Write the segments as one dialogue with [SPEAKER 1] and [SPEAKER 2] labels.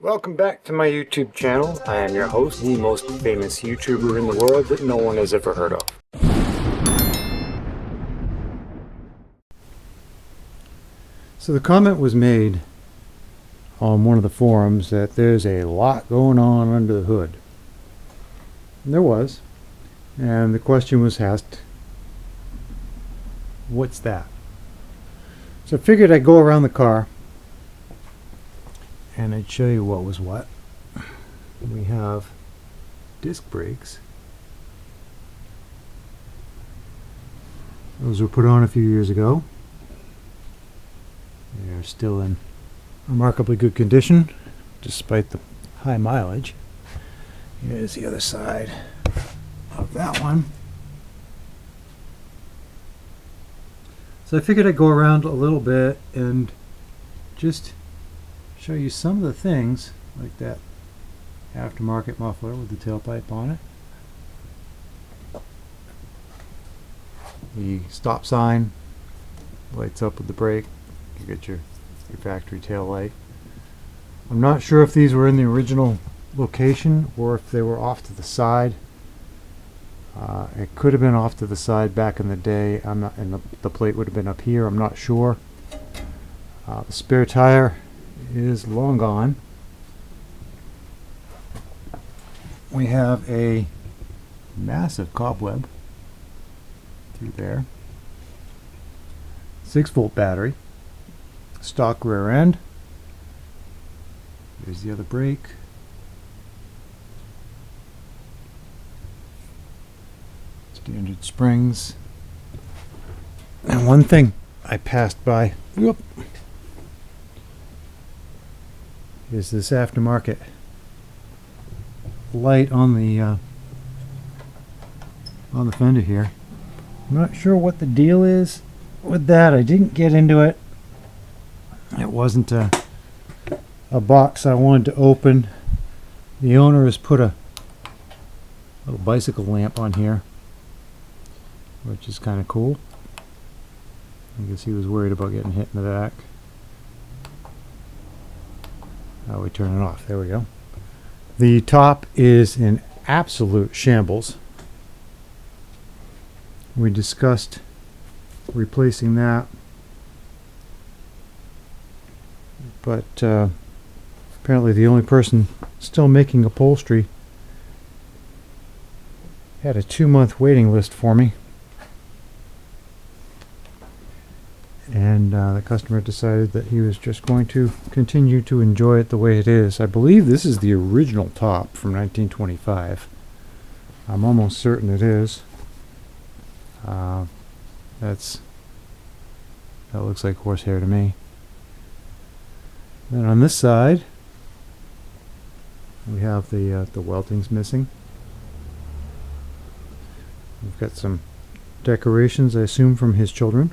[SPEAKER 1] Welcome back to my YouTube channel. I am your host, the most famous YouTuber in the world that no one has ever heard of. So the comment was made on one of the forums that there's a lot going on under the hood. And there was. And the question was asked, what's that? So I figured I'd go around the car and I'd show you what was what. We have disc brakes. Those were put on a few years ago. They are still in remarkably good condition despite the high mileage. Here's the other side of that one. So I figured I'd go around a little bit and just show you some of the things, like that aftermarket muffler with the tailpipe on it. The stop sign lights up with the brake. You get your factory tail light. I'm not sure if these were in the original location or if they were off to the side. It could have been off to the side back in the day. I'm not, and the plate would have been up here. I'm not sure. The spare tire is long gone. We have a massive cobweb through there. 6-volt battery. Stock rear end. Here's the other brake. Standard springs. And one thing I passed by, whoop, is this aftermarket light on the fender here. I'm not sure what the deal is with that. I didn't get into it. It wasn't a box I wanted to open. The owner has put a little bicycle lamp on here, which is kind of cool. I guess he was worried about getting hit in the back. How we turn it off? There we go. The top is in absolute shambles. We discussed replacing that, but apparently the only person still making upholstery had a 2-month waiting list for me, and the customer decided that he was just going to continue to enjoy it the way it is. I believe this is the original top from 1925. I'm almost certain it is. That looks like horsehair to me. Then on this side, we have the weltings missing. We've got some decorations, I assume, from his children.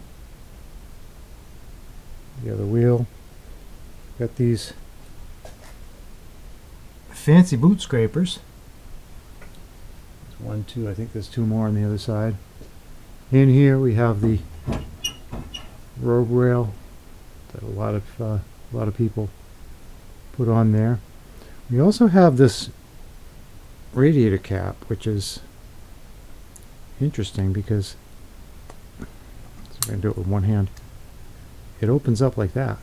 [SPEAKER 1] The other wheel. Got these fancy boot scrapers. There's 1, 2. I think there's 2 more on the other side. In here we have the road rail that a lot of people put on there. We also have this radiator cap, which is interesting because I'm going to do it with one hand. It opens up like that.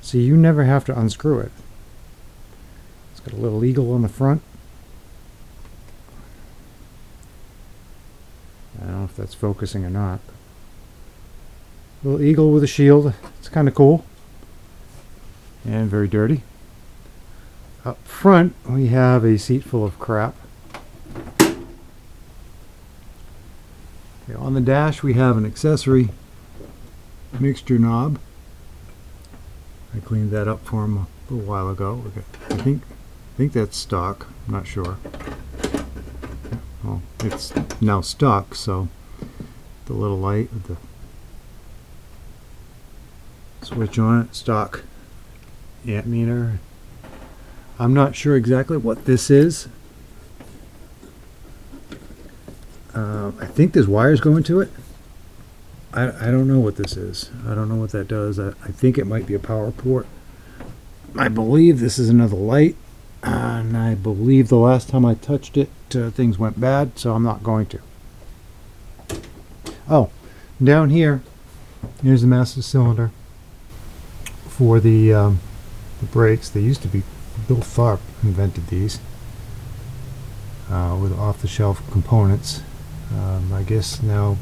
[SPEAKER 1] So you never have to unscrew it. It's got a little eagle on the front. I don't know if that's focusing or not. Little eagle with a shield. It's kind of cool. And very dirty. Up front we have a seat full of crap. Okay, on the dash we have an accessory mixture knob. I cleaned that up for him a little while ago. I think that's stock. I'm not sure. Well, it's now stock, so the little light with the switch on it, stock amp meter. I'm not sure exactly what this is. I think there's wires going to it. I don't know what this is. I don't know what that does. I think it might be a power port. I believe this is another light, and I believe the last time I touched it, things went bad, so I'm not going to. Oh, down here, here's the master cylinder for the brakes. They used to be, Bill Tharp invented these with off-the-shelf components. I guess now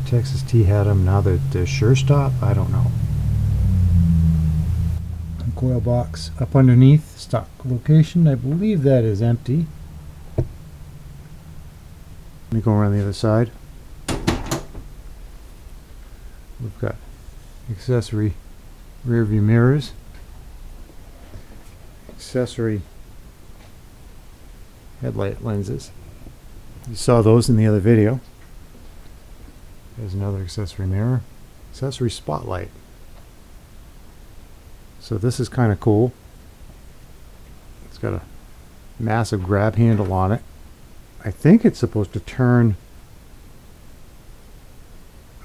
[SPEAKER 1] Texas T had them. Now they're Sure Stop. I don't know. Coil box up underneath, stock location. I believe that is empty. Let me go around the other side. We've got accessory rear view mirrors, accessory headlight lenses. You saw those in the other video. There's another accessory mirror, accessory spotlight. So this is kind of cool. It's got a massive grab handle on it. I think it's supposed to turn.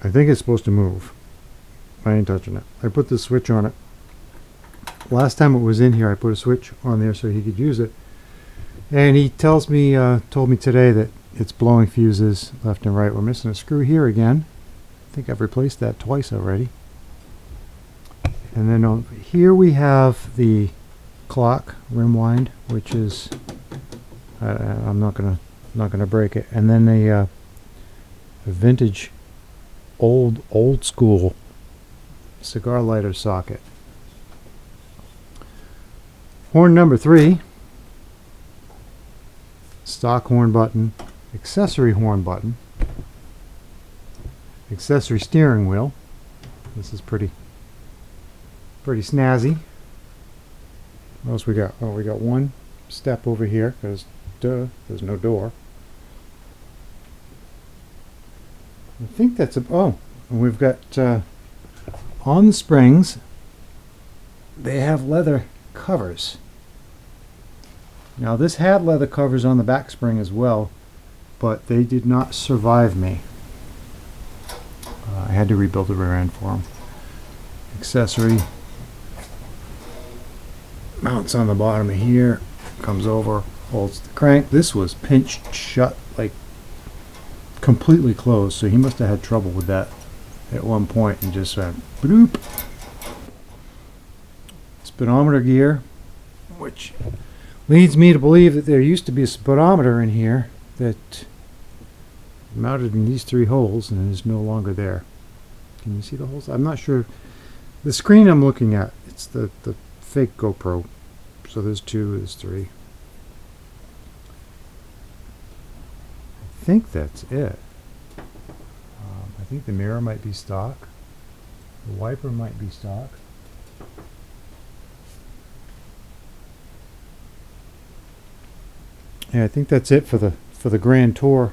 [SPEAKER 1] I think it's supposed to move. I ain't touching it. I put the switch on it. Last time it was in here, I put a switch on there so he could use it. And he told me today that it's blowing fuses left and right. We're missing a screw here again. I think I've replaced that twice already. And then over here we have the clock rim wind, which is I'm not gonna break it. And then a vintage, old school cigar lighter socket. Horn number 3. Stock horn button, accessory horn button, accessory steering wheel. This is pretty snazzy. What else we got? Oh, we got one step over here because there's no door. I think that's and we've got on the springs they have leather covers. Now this had leather covers on the back spring as well, but they did not survive me. I had to rebuild the rear end for them. Accessory mounts on the bottom of here, comes over, holds the crank. This was pinched shut, like completely closed, so he must have had trouble with that at one point and just went bloop. Speedometer gear, which leads me to believe that there used to be a speedometer in here that mounted in these 3 holes and is no longer there. Can you see the holes? I'm not sure. The screen I'm looking at, it's the fake GoPro. So there's 2, there's 3. I think that's it. I think the mirror might be stock. The wiper might be stock. Yeah, I think that's it for the grand tour.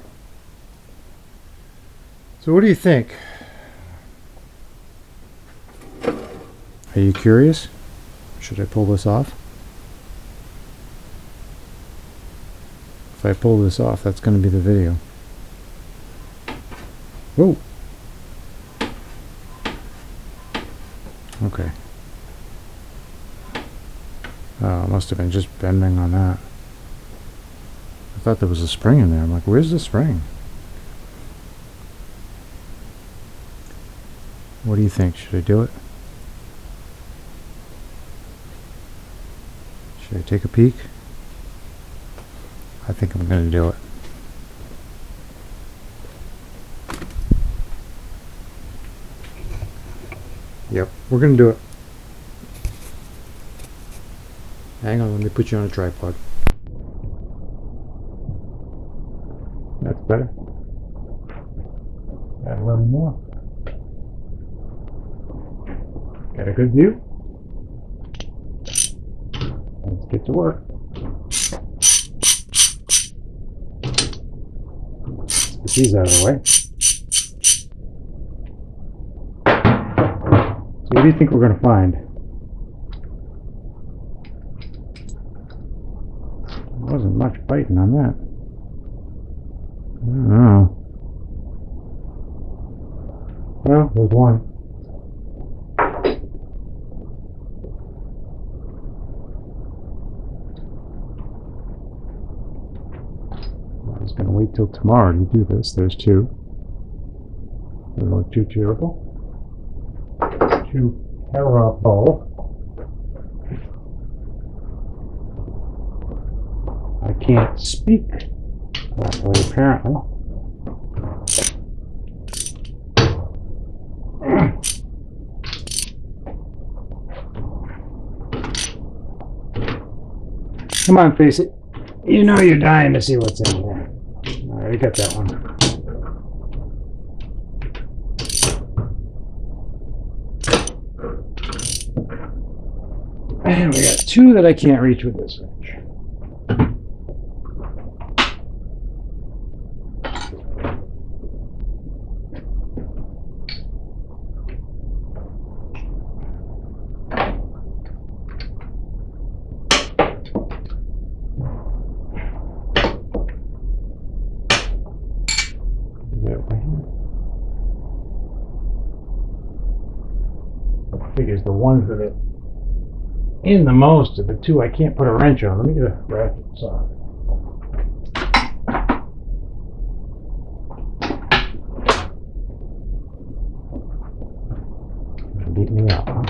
[SPEAKER 1] So what do you think? Are you curious? Should I pull this off? If I pull this off, that's going to be the video. Whoa! Okay. Oh, it must have been just bending on that. I thought there was a spring in there. I'm like, where's the spring? What do you think? Should I do it? Should I take a peek? I think I'm going to do it. Yep, we're going to do it. Hang on, let me put you on a tripod. That's better. Add a little more. Got a good view? Let's get to work. Put these out of the way. So what do you think we're going to find? There wasn't much biting on that. I don't know. Well, there's one. just going to wait till tomorrow to do this. There's two. Don't look too terrible. Too terrible. I can't speak correctly, apparently. Come on, face it. You know you're dying to see what's in here. Alright, I got that one. And we got two that I can't reach with this wrench. Figures the ones that are in the most of the two I can't put a wrench on. Let me get a ratchet saw. Beat me up, huh?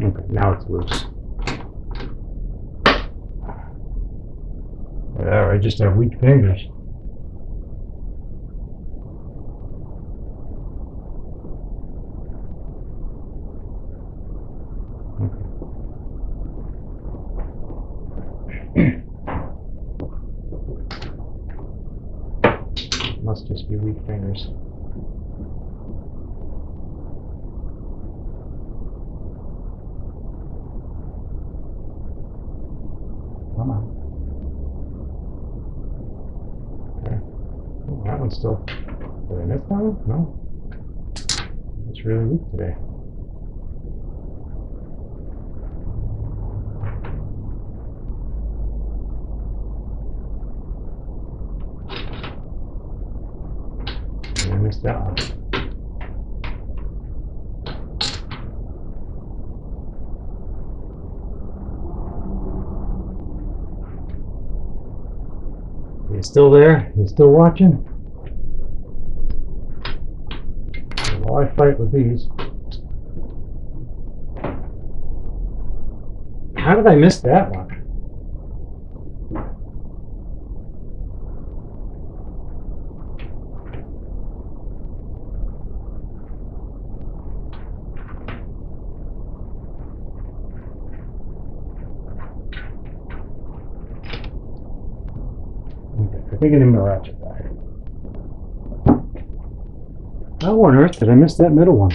[SPEAKER 1] Okay, now it's loose. Yeah, I just have weak fingers. Must just be weak fingers. Come on. Okay. Oh, that one's still. Did I miss that one? No. It's really weak today. I missed that one. You still there? You still watching? While I fight with these. How did I miss that one? I think I need my ratchet back. How on earth did I miss that middle one?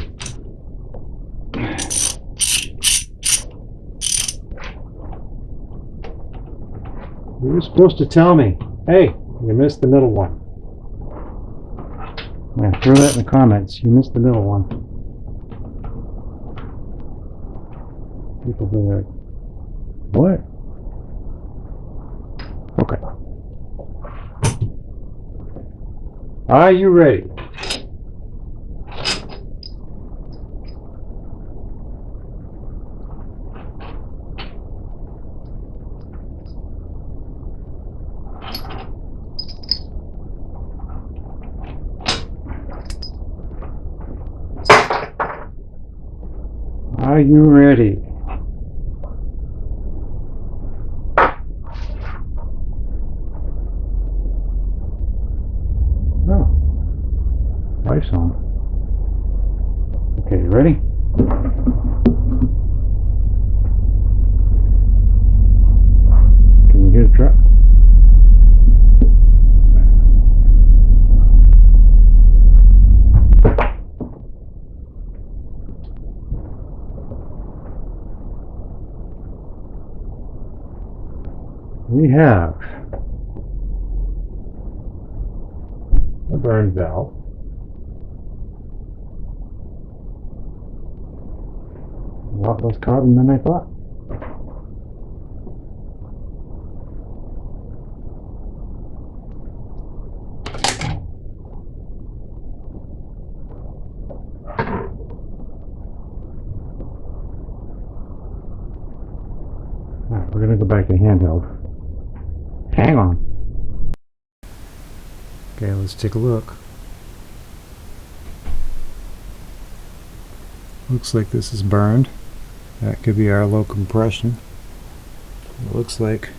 [SPEAKER 1] You were supposed to tell me, hey, you missed the middle one. Yeah, throw that in the comments. You missed the middle one. People be like, what? Okay. Are you ready? Are you ready? Oh, wife's home. Okay, you ready? Can you hear the truck? We have a burn valve, a lot less carbon than I thought. Alright, we're going to go back to handheld. Hang on. Okay, let's take a look. Looks like this is burned. That could be our low compression. It looks like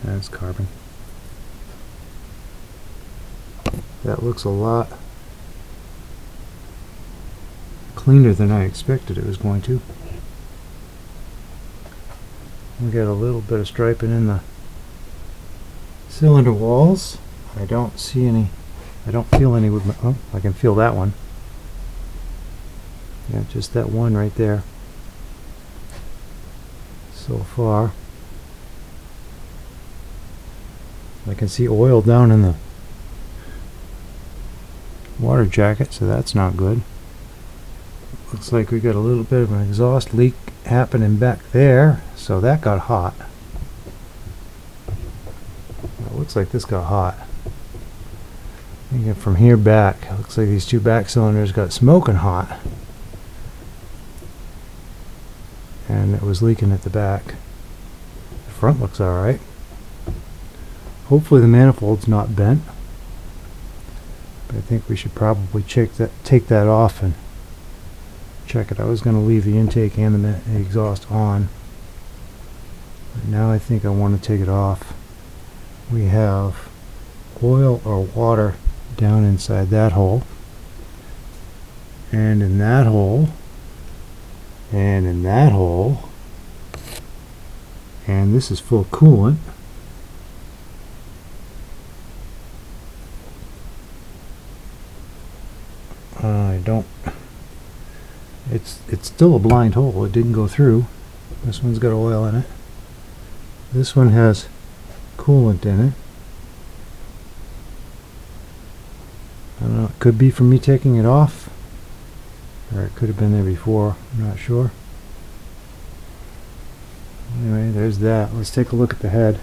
[SPEAKER 1] that's carbon. That looks a lot cleaner than I expected it was going to. We got a little bit of striping in the cylinder walls. I don't see any. I don't feel any with my. Oh, I can feel that one. Yeah, just that one right there. So far, I can see oil down in the water jacket, so that's not good. Looks like we got a little bit of an exhaust leak happening back there, so that got hot. It looks like this got hot. And from here back, it looks like these two back cylinders got smoking hot. And it was leaking at the back. The front looks alright. Hopefully the manifold's not bent. But I think we should probably take that off and check it. I was going to leave the intake and the exhaust on. But now I think I want to take it off. We have oil or water down inside that hole. And in that hole. And in that hole. And this is full of coolant. I don't. It's still a blind hole. It didn't go through. This one's got oil in it. This one has coolant in it. I don't know. It could be from me taking it off, or it could have been there before. I'm not sure. Anyway, there's that. Let's take a look at the head.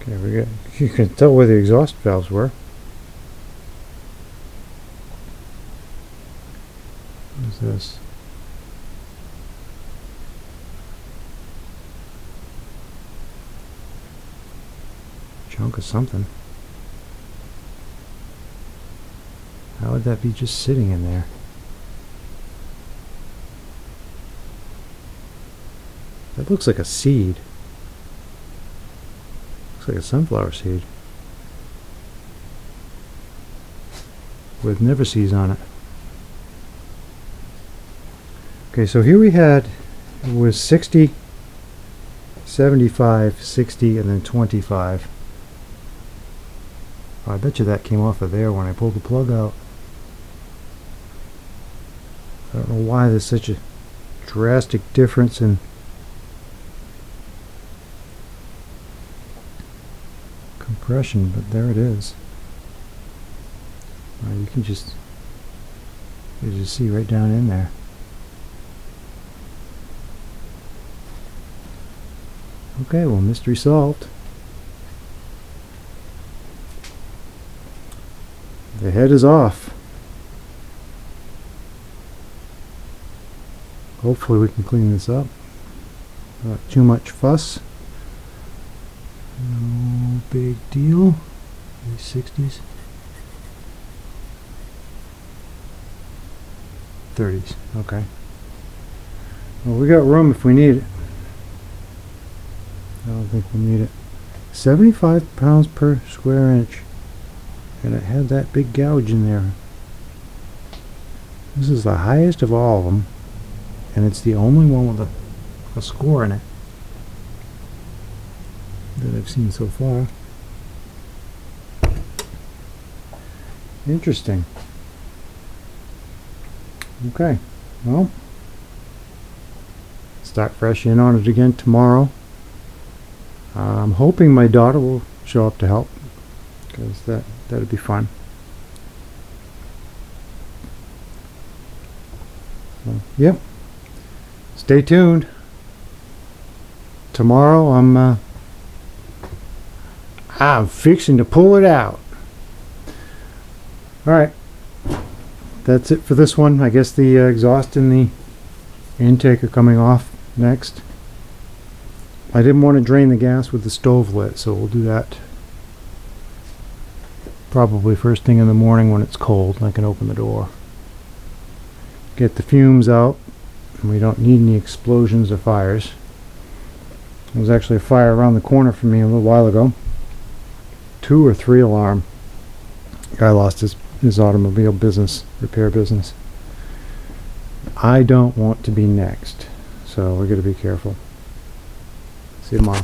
[SPEAKER 1] Okay, we got. You can tell where the exhaust valves were. What is this? Chunk of something. How would that be just sitting in there? That looks like a seed. Looks like a sunflower seed with never seeds on it. Okay, so here we had, it was 60, 75, 60, and then 25. Oh, I bet you that came off of there when I pulled the plug out. I don't know why there's such a drastic difference in compression, but there it is. You can just see right down in there. Okay, well, mystery solved. The head is off. Hopefully we can clean this up. Not too much fuss. No big deal. These 60s. 30s. Okay. Well, we got room if we need it. I don't think we need it. 75 pounds per square inch. And it had that big gouge in there. This is the highest of all of them. And it's the only one with a score in it that I've seen so far. Interesting. Okay. Well, start fresh in on it again tomorrow. I'm hoping my daughter will show up to help, because that'd be fun. So, yep. Stay tuned. Tomorrow I'm fixing to pull it out. Alright, that's it for this one. I guess the exhaust and the intake are coming off next. I didn't want to drain the gas with the stove lit, so we'll do that probably first thing in the morning when it's cold and I can open the door. Get the fumes out, and we don't need any explosions or fires. There was actually a fire around the corner from me a little while ago. 2 or 3 alarm. Guy lost his automobile business, repair business. I don't want to be next, so we're going to be careful. See you tomorrow.